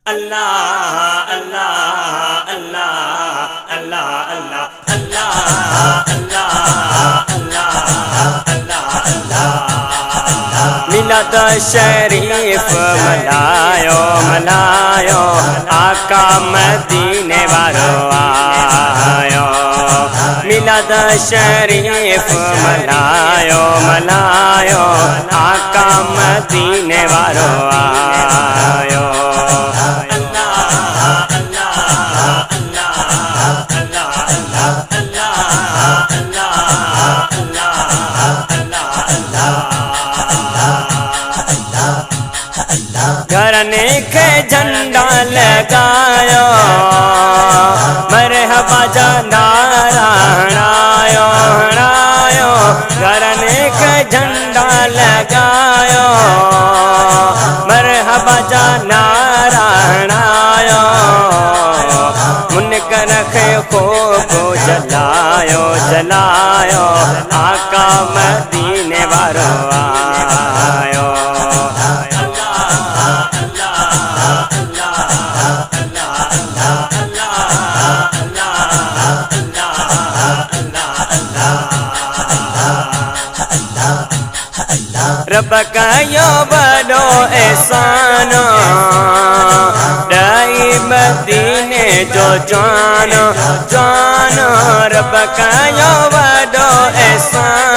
اللہ اللہ اللہ اللہ اللہ اللہ اللہ اللہ اللہ میلاد شریف ملائیو ملائیو آقا مدینے والو آیو میلاد شریف ملائیو ملائیو آقا مدینے والو آیو گھرانے کے جھنڈا لگایا مرحبا جنارا ہنایا ہنایا گھرانے کے جھنڈا لگایا مرحبا جنارا ہنایا منکر کے خوب جلایو جلایو آقا مدینے والو آیو رب کا یو بڑو احسان ڈائی مدینے جو جان جان رب کا یو بڑو احسان